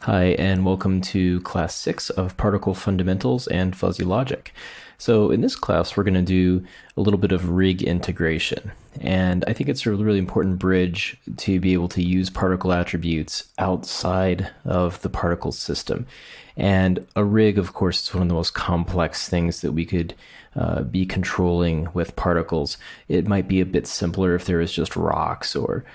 Hi, and welcome to class 6 of Particle Fundamentals and Fuzzy Logic. So in this class, we're going to do a little bit of rig integration. And I think it's a really important bridge to be able to use particle attributes outside of the particle system. And a rig, of course, is one of the most complex things that we could be controlling with particles. It might be a bit simpler if there is just rocks or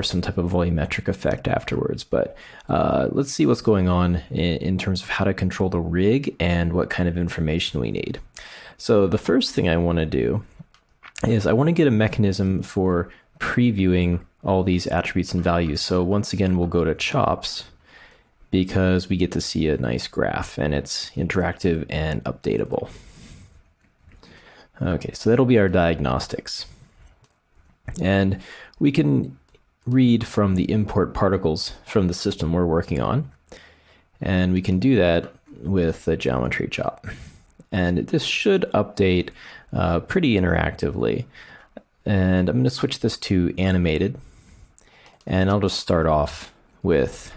some type of volumetric effect afterwards. But let's see what's going on in terms of how to control the rig and what kind of information we need. So the first thing I want to do is I want to get a mechanism for previewing all these attributes and values. So once again, we'll go to chops because we get to see a nice graph and it's interactive and updatable. Okay, so that'll be our diagnostics. And we can read from the import particles from the system we're working on. And we can do that with the geometry chop. And this should update pretty interactively. And I'm going to switch this to animated. And I'll just start off with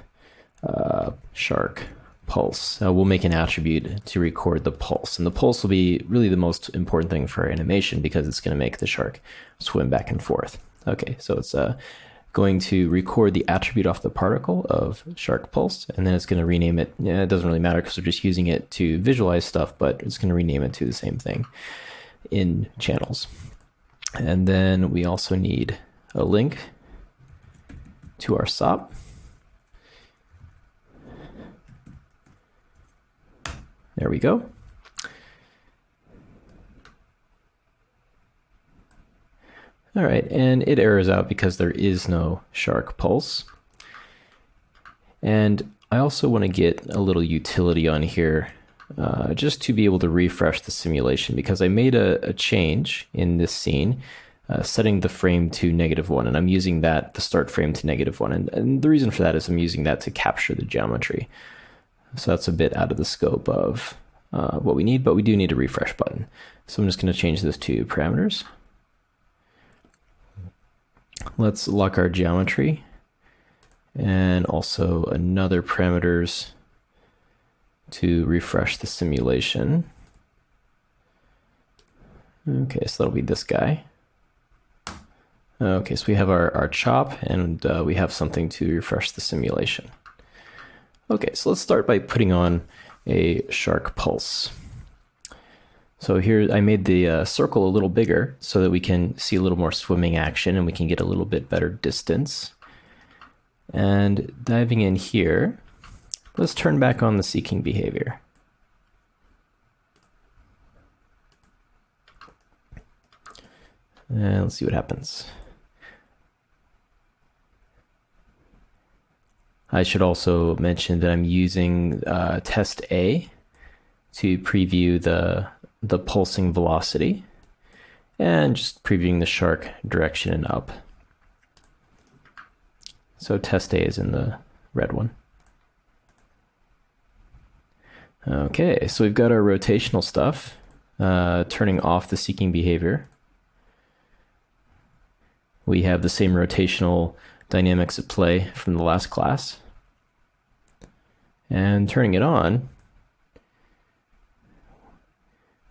shark pulse. We'll make an attribute to record the pulse. And the pulse will be really the most important thing for our animation because it's going to make the shark swim back and forth. Okay, so it's going to record the attribute off the particle of shark pulse, and then it's going to rename it. Yeah, it doesn't really matter because we're just using it to visualize stuff, but it's going to rename it to the same thing in channels. And then we also need a link to our SOP. There we go. All right, and it errors out because there is no shark pulse. And I also want to get a little utility on here just to be able to refresh the simulation because I made a change in this scene setting the frame to -1, and I'm using that, the start frame to -1. And the reason for that is I'm using that to capture the geometry. So that's a bit out of the scope of what we need, but we do need a refresh button. So I'm just going to change this to parameters. Let's lock our geometry and also another parameters to refresh the simulation. Okay, so that'll be this guy. Okay, so we have our chop and we have something to refresh the simulation. Okay, so let's start by putting on a shark pulse. So here I made the circle a little bigger so that we can see a little more swimming action and we can get a little bit better distance. And diving in here, let's turn back on the seeking behavior. And let's see what happens. I should also mention that I'm using test A to preview the pulsing velocity and just previewing the shark direction and up. So test A is in the red one. Okay, so we've got our rotational stuff, turning off the seeking behavior. We have the same rotational dynamics at play from the last class. And turning it on,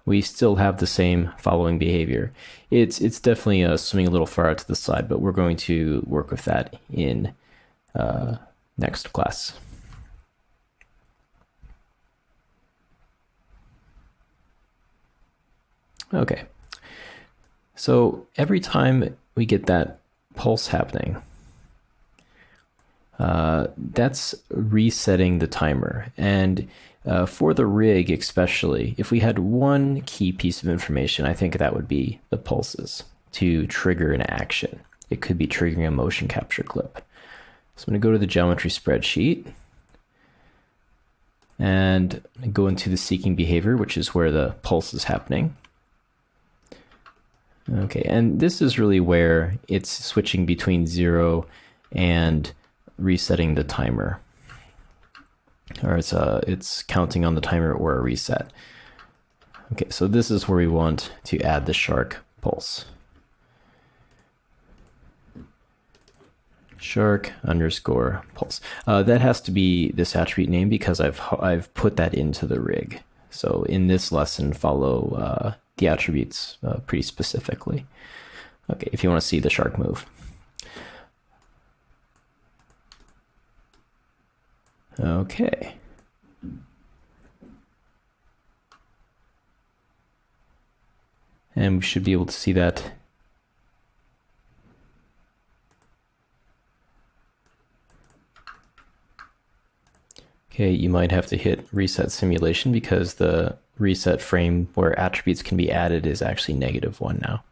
we still have the same following behavior. It's definitely swimming a little far out to the side, but we're going to work with that in next class. Okay, so every time we get that pulse happening, that's resetting the timer. And for the rig especially, if we had one key piece of information, I think that would be the pulses to trigger an action. It could be triggering a motion capture clip. So I'm going to go to the geometry spreadsheet and go into the seeking behavior, which is where the pulse is happening. Okay, and this is really where it's switching between 0 and resetting the timer. Or it's counting on the timer or a reset. Okay, so this is where we want to add the shark pulse. shark underscore pulse. That has to be this attribute name because I've put that into the rig. So in this lesson, follow the attributes pretty specifically. Okay, if you want to see the shark move. Okay. And we should be able to see that. Okay, you might have to hit reset simulation because the reset frame where attributes can be added is actually -1 now.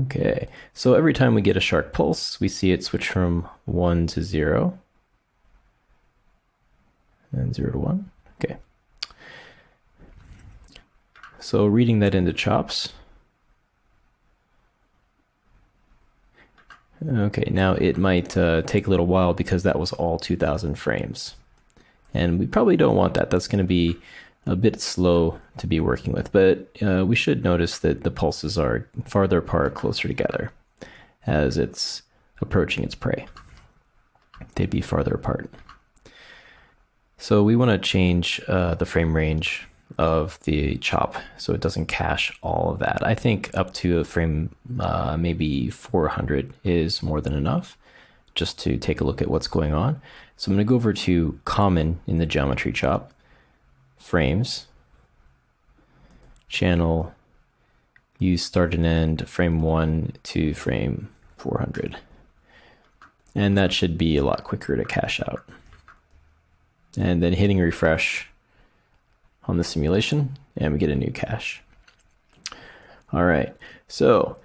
Okay, so every time we get a shark pulse, we see it switch from 1 to 0. And 0 to 1. Okay. So reading that into chops. Okay, now it might take a little while because that was all 2000 frames. And we probably don't want that. That's going to be a bit slow to be working with, but we should notice that the pulses are farther apart, closer together as it's approaching its prey. They'd be farther apart. So we want to change the frame range of the chop so it doesn't cache all of that. I think up to a frame maybe 400 is more than enough just to take a look at what's going on. So I'm going to go over to common in the geometry chop, frames, channel, use start and end, frame 1 to frame 400. And that should be a lot quicker to cache out. And then hitting refresh on the simulation, and we get a new cache. All right, so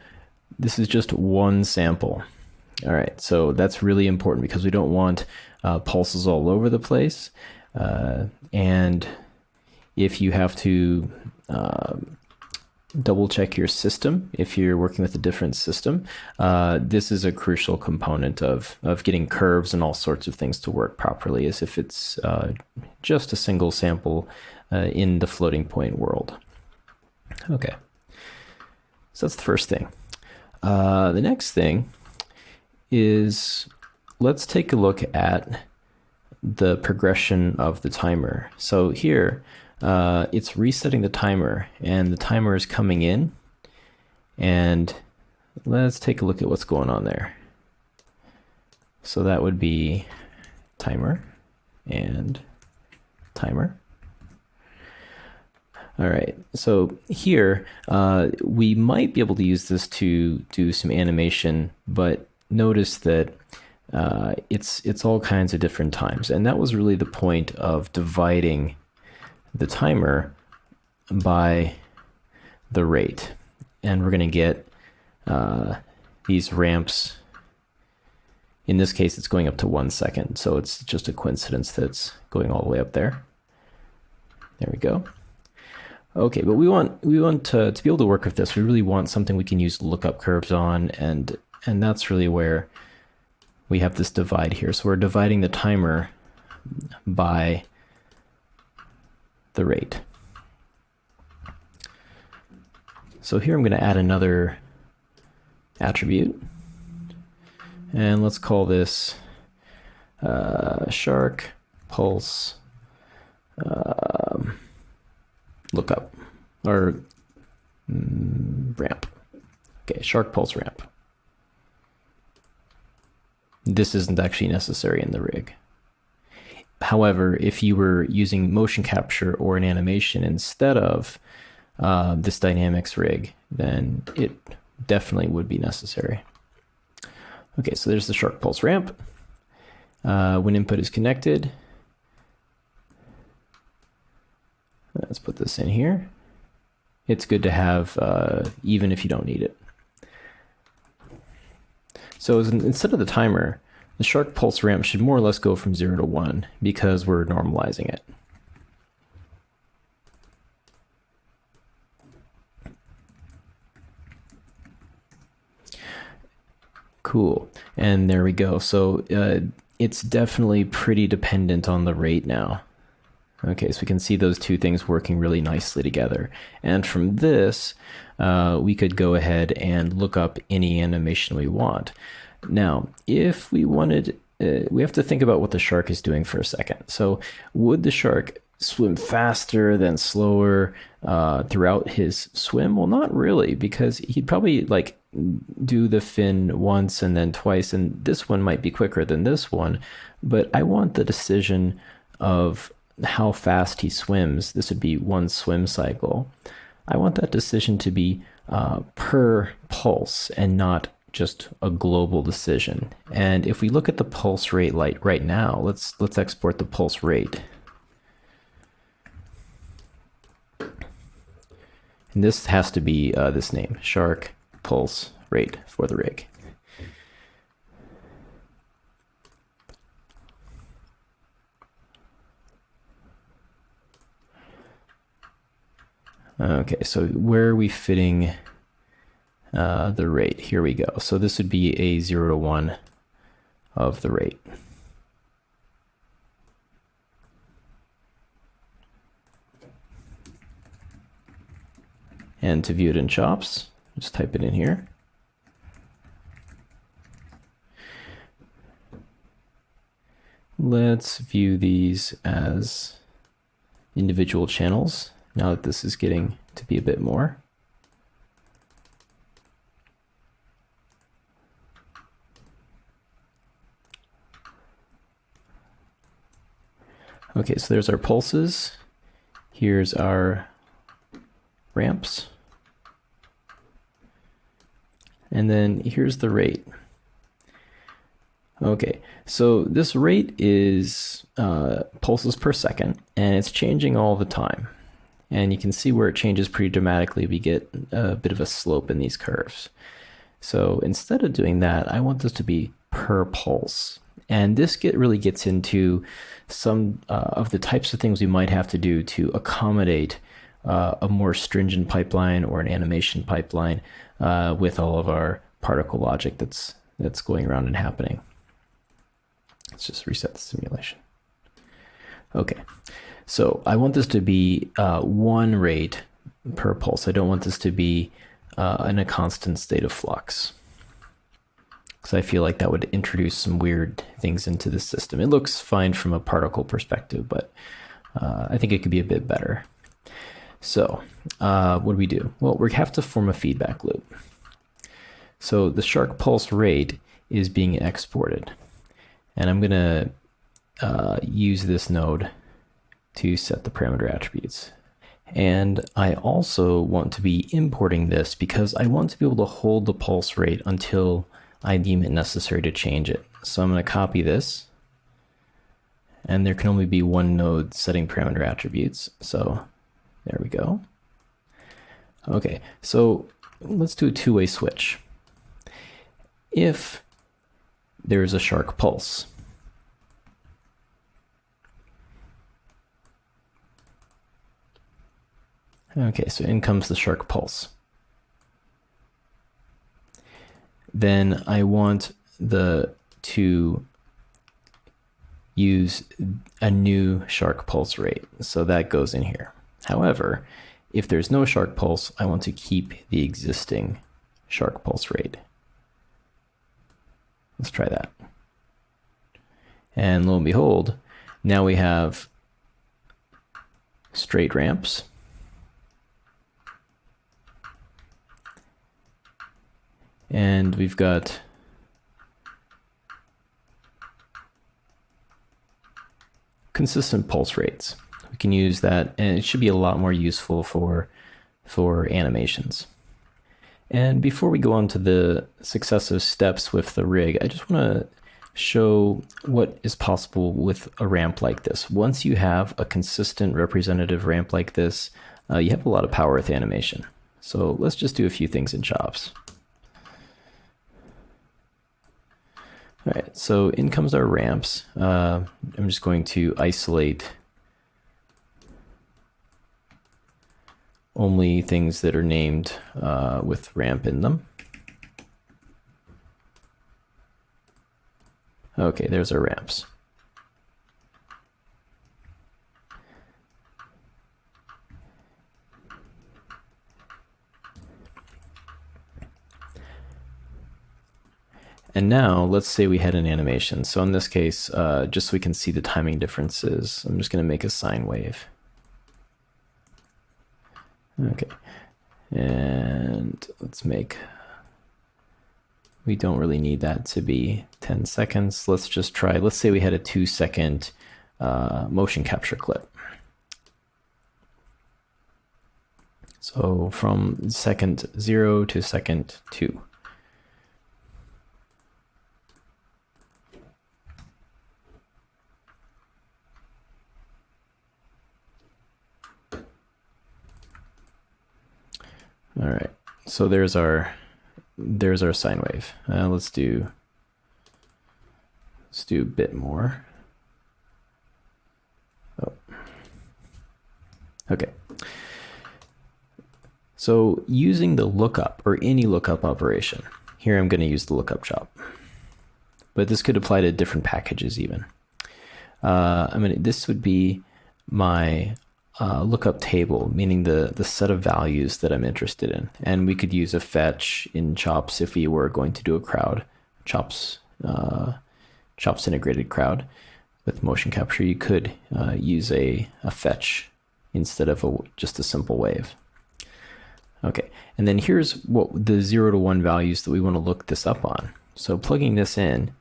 this is just one sample. All right, so that's really important because we don't want pulses all over the place. And if you have to double check your system, if you're working with a different system, this is a crucial component of getting curves and all sorts of things to work properly, as if it's just a single sample in the floating point world. Okay, so that's the first thing. The next thing is, let's take a look at the progression of the timer. So here, it's resetting the timer, and the timer is coming in, and let's take a look at what's going on there. So that would be timer and timer. All right, so here we might be able to use this to do some animation, but notice that it's all kinds of different times, and that was really the point of dividing the timer by the rate. And we're going to get these ramps. In this case, it's going up to 1 second, so it's just a coincidence that it's going all the way up there. There we go. Okay, but we want to be able to work with this. We really want something we can use lookup curves on, and that's really where we have this divide here. So we're dividing the timer by the rate. So here I'm going to add another attribute, and let's call this shark pulse lookup, or ramp. Okay, shark pulse ramp. This isn't actually necessary in the rig. However, if you were using motion capture or an animation instead of this dynamics rig, then it definitely would be necessary. Okay, so there's the shark pulse ramp. When input is connected, let's put this in here. It's good to have even if you don't need it. So instead of the timer, the shark pulse ramp should more or less go from 0 to 1 because we're normalizing it. Cool, and there we go. So it's definitely pretty dependent on the rate now. Okay, so we can see those two things working really nicely together. And from this, we could go ahead and look up any animation we want. Now, if we wanted, we have to think about what the shark is doing for a second. So would the shark swim faster than slower throughout his swim? Well, not really, because he'd probably like do the fin once and then twice, and this one might be quicker than this one. But I want the decision of how fast he swims. This would be one swim cycle. I want that decision to be per pulse and not just a global decision. And if we look at the pulse rate right now, let's export the pulse rate. And this has to be this name, shark pulse rate for the rig. Okay, so where are we fitting the rate? Here we go. So this would be a 0 to 1 of the rate. And to view it in chops, just type it in here. Let's view these as individual channels now that this is getting to be a bit more. Okay, so there's our pulses. Here's our ramps. And then here's the rate. Okay, so this rate is pulses per second, and it's changing all the time. And you can see where it changes pretty dramatically. We get a bit of a slope in these curves. So instead of doing that, I want this to be per pulse. And this really gets into some of the types of things we might have to do to accommodate a more stringent pipeline or an animation pipeline with all of our particle logic that's going around and happening. Let's just reset the simulation. Okay, so I want this to be one rate per pulse. I don't want this to be in a constant state of flux, because I feel like that would introduce some weird things into the system. It looks fine from a particle perspective, but I think it could be a bit better. So what do we do? Well, we have to form a feedback loop. So the shark pulse rate is being exported. And I'm going to use this node to set the parameter attributes. And I also want to be importing this because I want to be able to hold the pulse rate until I deem it necessary to change it. So I'm going to copy this. And there can only be one node setting parameter attributes. So there we go. Okay, so let's do a two-way switch. If there's a shark pulse, okay, so in comes the shark pulse. Then I want to use a new shark pulse rate, so that goes in here. However, if there's no shark pulse, I want to keep the existing shark pulse rate. Let's try that. And lo and behold, now we have straight ramps. And we've got consistent pulse rates. We can use that, and it should be a lot more useful for animations. And before we go on to the successive steps with the rig, I just want to show what is possible with a ramp like this. Once you have a consistent representative ramp like this, you have a lot of power with animation. So let's just do a few things in chops. All right, so in comes our ramps. I'm just going to isolate only things that are named with ramp in them. Okay, there's our ramps. And now let's say we had an animation. So in this case, just so we can see the timing differences, I'm just going to make a sine wave. Okay. And let's make, we don't really need that to be 10 seconds. Let's just try, let's say we had a 2-second motion capture clip. So from second 0 to second 2. All right, so there's our sine wave. Let's do a bit more. Oh. Okay. So using the lookup or any lookup operation, here I'm going to use the lookup chop, but this could apply to different packages even. This would be my lookup table, meaning the set of values that I'm interested in. And we could use a fetch in chops if we were going to do a crowd, chops integrated crowd with motion capture. You could use a fetch instead of just a simple wave. Okay, and then here's what the 0 to 1 values that we want to look this up on. So plugging this in,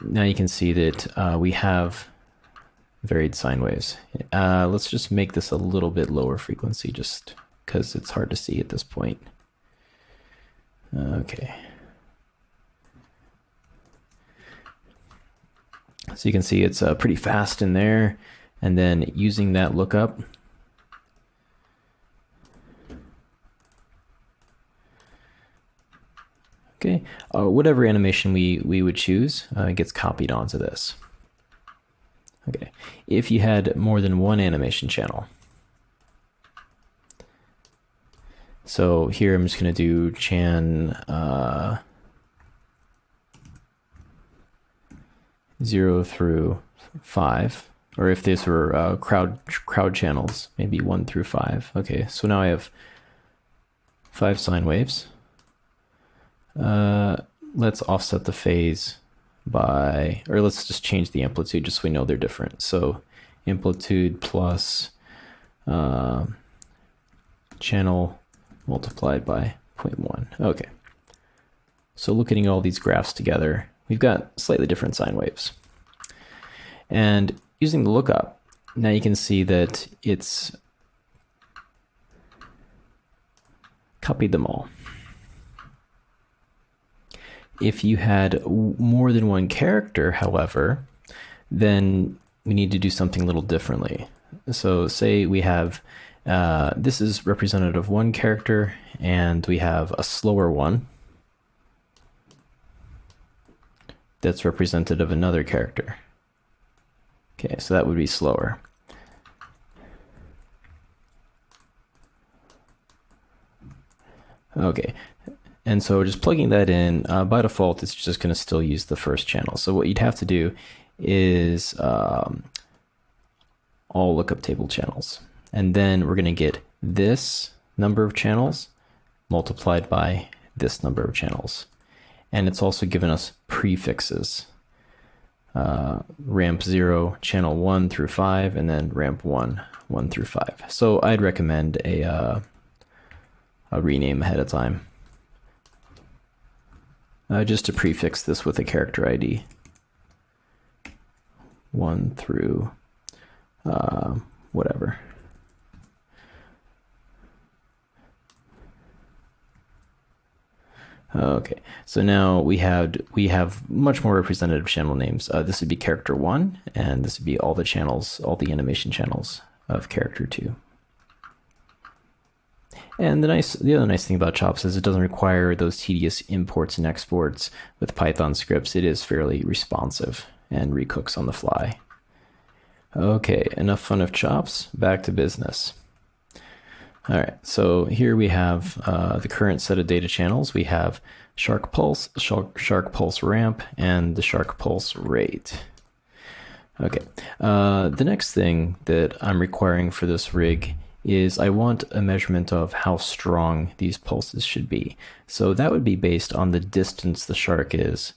now you can see that we have varied sine waves. Let's just make this a little bit lower frequency just because it's hard to see at this point. Okay. So you can see it's pretty fast in there, and then using that lookup, okay, whatever animation we would choose gets copied onto this. Okay, if you had more than one animation channel, so here I'm just going to do chan 0 through 5, or if these were crowd channels, maybe 1 through 5. Okay, so now I have 5 sine waves. Let's offset the phase by, or let's just change the amplitude just so we know they're different. So amplitude plus channel multiplied by 0.1. Okay. So looking at all these graphs together, we've got slightly different sine waves. And using the lookup, now you can see that it's copied them all. If you had more than one character, however, then we need to do something a little differently. So say we have, this is representative of one character, and we have a slower one that's representative of another character. Okay, so that would be slower. Okay. And so just plugging that in, by default, it's just going to still use the first channel. So what you'd have to do is all lookup table channels. And then we're going to get this number of channels multiplied by this number of channels. And it's also given us prefixes. Ramp 0, channel 1 through 5, and then ramp 1, 1 through 5. So I'd recommend a rename ahead of time. Just to prefix this with a character ID. 1 through whatever. Okay, so now we have much more representative channel names. This would be character 1, and this would be all the channels, all the animation channels of character 2. And the other nice thing about Chops is it doesn't require those tedious imports and exports with Python scripts. It is fairly responsive and recooks on the fly. Okay, enough fun of Chops, back to business. All right, so here we have the current set of data channels. We have Shark Pulse, Shark Pulse Ramp, and the Shark Pulse Rate. Okay, the next thing that I'm requiring for this rig is I want a measurement of how strong these pulses should be. So that would be based on the distance the shark is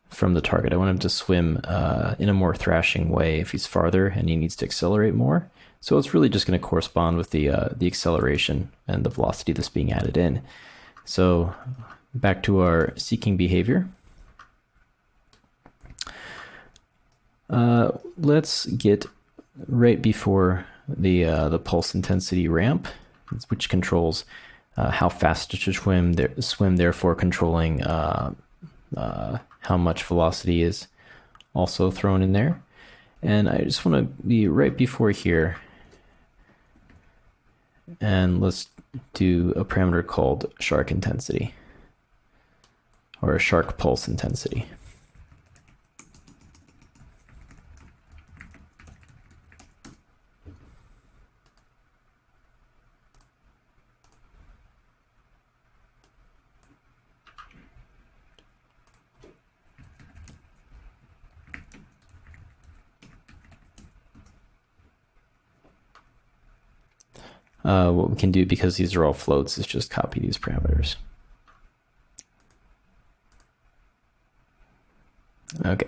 from the target. I want him to swim in a more thrashing way if he's farther and he needs to accelerate more. So it's really just going to correspond with the acceleration and the velocity that's being added in. So back to our seeking behavior. Let's get right before the pulse intensity ramp, which controls how fast it should swim, therefore controlling how much velocity is also thrown in there. And I just want to be right before here, and let's do a parameter called shark intensity, or a shark pulse intensity. What we can do, because these are all floats, is just copy these parameters. Okay.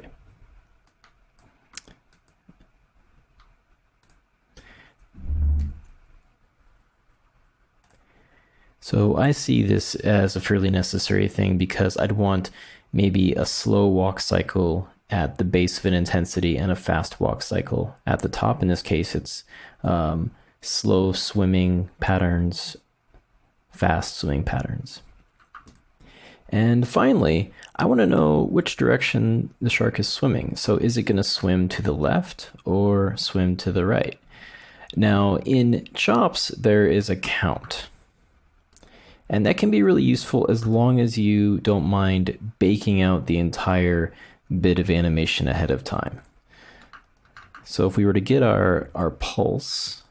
So I see this as a fairly necessary thing, because I'd want maybe a slow walk cycle at the base of an intensity and a fast walk cycle at the top. In this case, it's slow swimming patterns, fast swimming patterns. And finally, I want to know which direction the shark is swimming. So is it going to swim to the left or swim to the right? Now, in chops, there is a count. And that can be really useful as long as you don't mind baking out the entire bit of animation ahead of time. So if we were to get our pulse,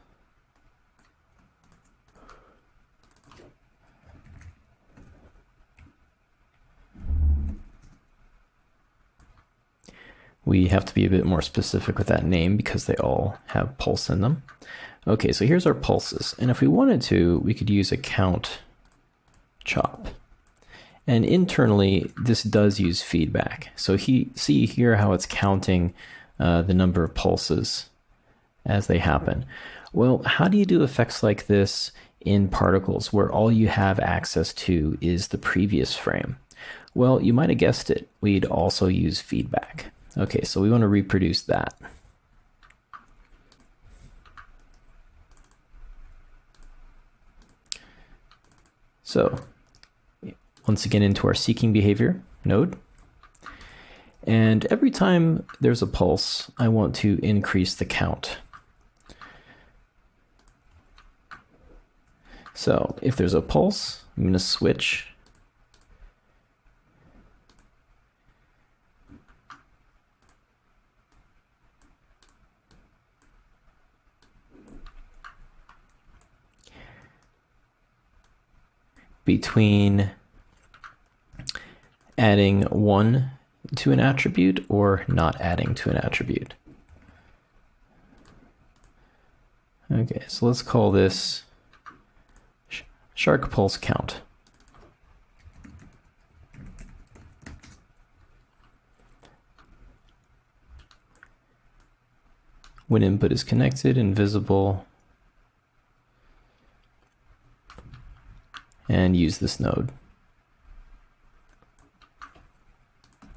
we have to be a bit more specific with that name because they all have pulse in them. Okay, so here's our pulses. And if we wanted to, we could use a count chop. And internally, this does use feedback. So see here how it's counting the number of pulses as they happen. Well, how do you do effects like this in particles where all you have access to is the previous frame? Well, you might have guessed it. We'd also use feedback. Okay, so we want to reproduce that. So once again, into our seeking behavior node. And every time there's a pulse, I want to increase the count. So if there's a pulse, I'm going to switch between adding 1 to an attribute or not adding to an attribute. Okay, so let's call this shark pulse count. When input is connected and visible, and use this node.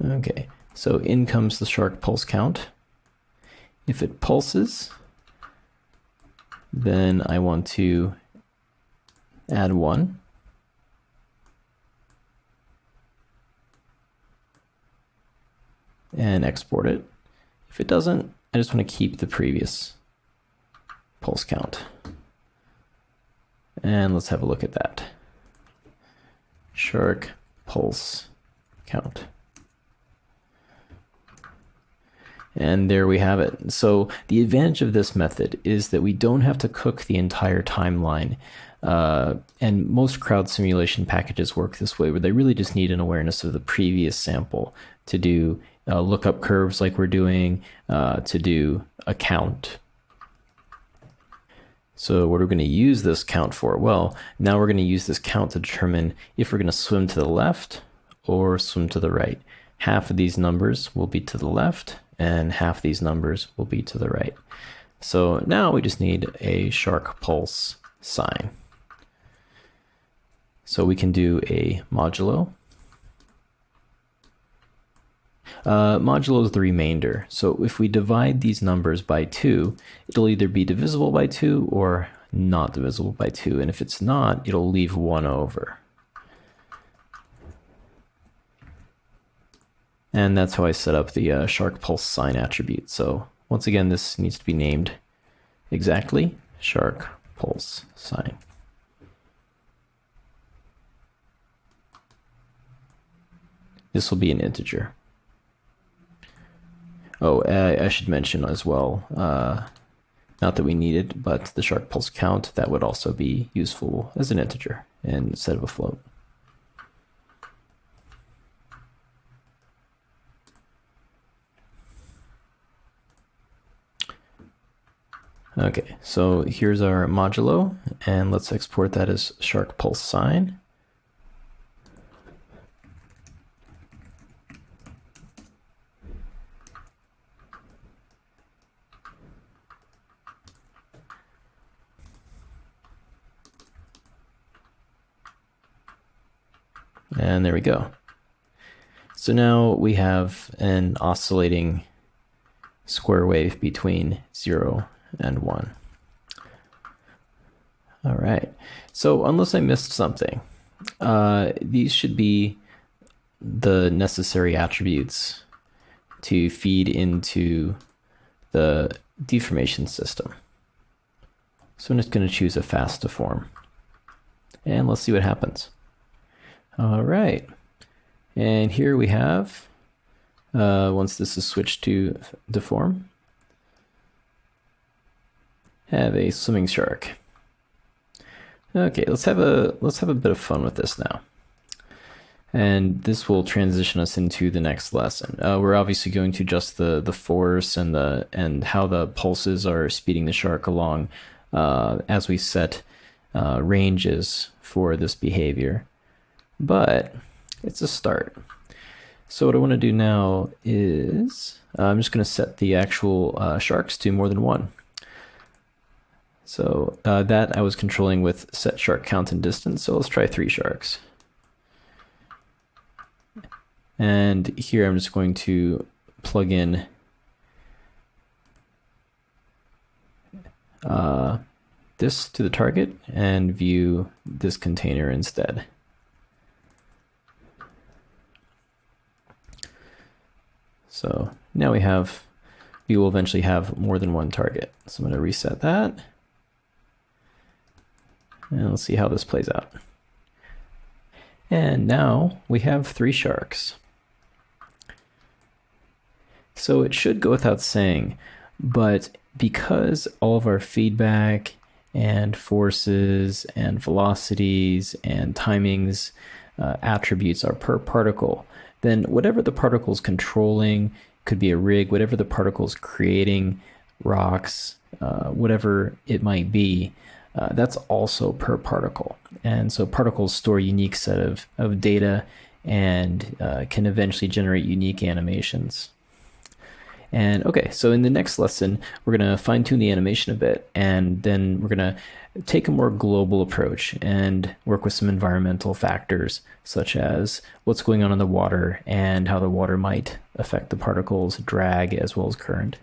Okay, so in comes the shark pulse count. If it pulses, then I want to add 1. And export it. If it doesn't, I just want to keep the previous pulse count. And let's have a look at that. Shark pulse count. And there we have it. So the advantage of this method is that we don't have to cook the entire timeline. And most crowd simulation packages work this way, where they really just need an awareness of the previous sample to do lookup curves like we're doing, to do a count. So what are we going to use this count for? Well, now we're going to use this count to determine if we're going to swim to the left or swim to the right. Half of these numbers will be to the left and half of these numbers will be to the right. So now we just need a shark pulse sign. So we can do a modulo. Modulo is the remainder. So if we divide these numbers by 2, it'll either be divisible by 2 or not divisible by 2. And if it's not, it'll leave 1 over. And that's how I set up the shark pulse sign attribute. So once again, this needs to be named exactly shark pulse sign. This will be an integer. Oh, I should mention as well, not that we need it, but the shark pulse count, that would also be useful as an integer instead of a float. Okay, so here's our modulo, and let's export that as shark pulse sign. And there we go. So now we have an oscillating square wave between 0 and 1. All right. So unless I missed something, these should be the necessary attributes to feed into the deformation system. So I'm just going to choose a fast deform. And let's see what happens. All right, and here we have, once this is switched to deform, have a swimming shark. Okay, let's have a bit of fun with this now. And this will transition us into the next lesson. We're obviously going to adjust the force and how the pulses are speeding the shark along as we set ranges for this behavior. But it's a start. So what I want to do now is I'm just going to set the actual sharks to more than 1. So that I was controlling with set shark count and distance. So let's try 3 sharks. And here I'm just going to plug in this to the target and view this container instead. So now we will eventually have more than 1 target. So I'm going to reset that. And let's see how this plays out. And now we have 3 sharks. So it should go without saying, but because all of our feedback and forces and velocities and timings attributes are per particle, then whatever the particle's controlling, could be a rig, whatever the particle's creating, rocks, whatever it might be, that's also per particle. And so particles store a unique set of data and can eventually generate unique animations. And okay, so in the next lesson, we're going to fine tune the animation a bit, and then we're going to take a more global approach and work with some environmental factors, such as what's going on in the water and how the water might affect the particle's drag as well as current.